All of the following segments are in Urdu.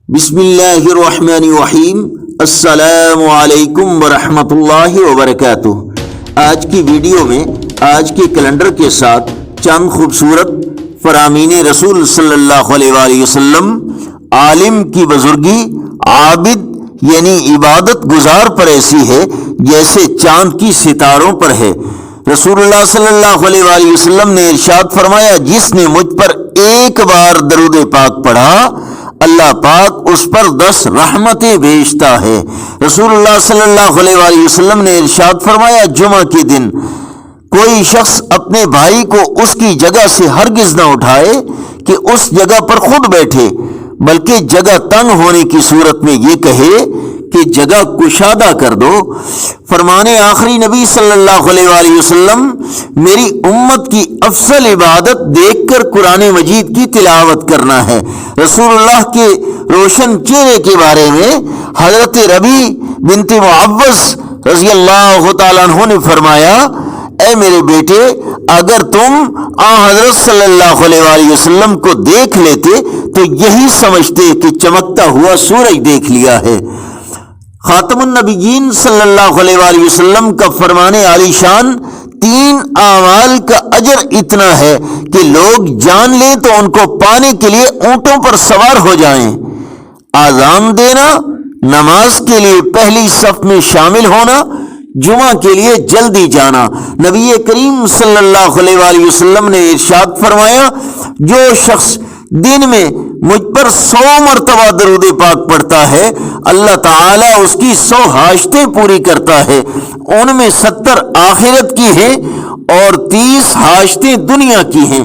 بسم اللہ الرحمن الرحیم۔ السلام علیکم ورحمۃ اللہ وبرکاتہ۔ آج کی ویڈیو میں آج کے کیلنڈر کے ساتھ چند خوبصورت فرامین رسول صلی اللہ علیہ وآلہ وسلم، عالم کی بزرگی عابد یعنی عبادت گزار پر ایسی ہے جیسے چاند کی ستاروں پر ہے۔ رسول اللہ صلی اللہ علیہ وآلہ وسلم نے ارشاد فرمایا، جس نے مجھ پر ایک بار درود پاک پڑھا اللہ پاک اس پر 10 رحمتیں بھیجتا ہے۔ رسول اللہ صلی اللہ علیہ وآلہ وسلم نے ارشاد فرمایا، جمعہ کے دن کوئی شخص اپنے بھائی کو اس کی جگہ سے ہرگز نہ اٹھائے کہ اس جگہ پر خود بیٹھے، بلکہ جگہ تنگ ہونے کی صورت میں یہ کہے کہ جگہ کشادہ کر دو۔ فرمان آخری نبی صلی اللہ علیہ وآلہ وسلم، میری امت کی افضل عبادت دیکھ کر قرآن مجید کی تلاوت کرنا ہے۔ رسول اللہ کے روشن چہرے کے بارے میں حضرت ربیع بنت معوذ رضی اللہ تعالیٰ عنہ نے فرمایا، اے میرے بیٹے، اگر تم حضرت صلی اللہ علیہ وآلہ وسلم کو دیکھ لیتے تو یہی سمجھتے کہ چمکتا ہوا سورج دیکھ لیا ہے۔ خاتم النبیین صلی اللہ علیہ وآلہ وسلم کا فرمان عالی شان، 3 اعمال کا اجر اتنا ہے کہ لوگ جان لیں تو ان کو پانے کے لیے اونٹوں پر سوار ہو جائیں۔ اذان دینا، نماز کے لیے پہلی صف میں شامل ہونا، جمعہ کے لیے جلدی جانا۔ نبی کریم صلی اللہ علیہ وآلہ وسلم نے ارشاد فرمایا، جو شخص دن میں مجھ پر 100 مرتبہ درود پاک پڑھتا ہے اللہ تعالیٰ اس کی 100 حاجتیں پوری کرتا ہے، ان میں 70 آخرت کی ہیں اور 30 حاجتیں دنیا کی ہیں۔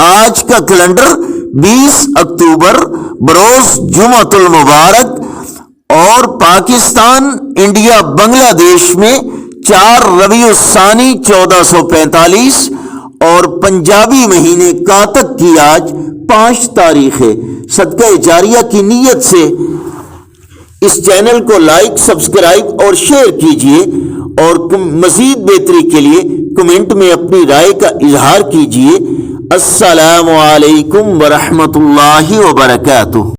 آج کا کیلنڈر 20 اکتوبر بروز جمعۃ المبارک اور پاکستان انڈیا بنگلہ دیش میں 4 ربیع الثانی 1445 اور پنجابی مہینے کاتک کی آج 5 تاریخ ہے۔ صدقہ جاریہ کی نیت سے اس چینل کو لائک، سبسکرائب اور شیئر کیجیے اور مزید بہتری کے لیے کمنٹ میں اپنی رائے کا اظہار کیجیے۔ السلام علیکم ورحمۃ اللہ وبرکاتہ۔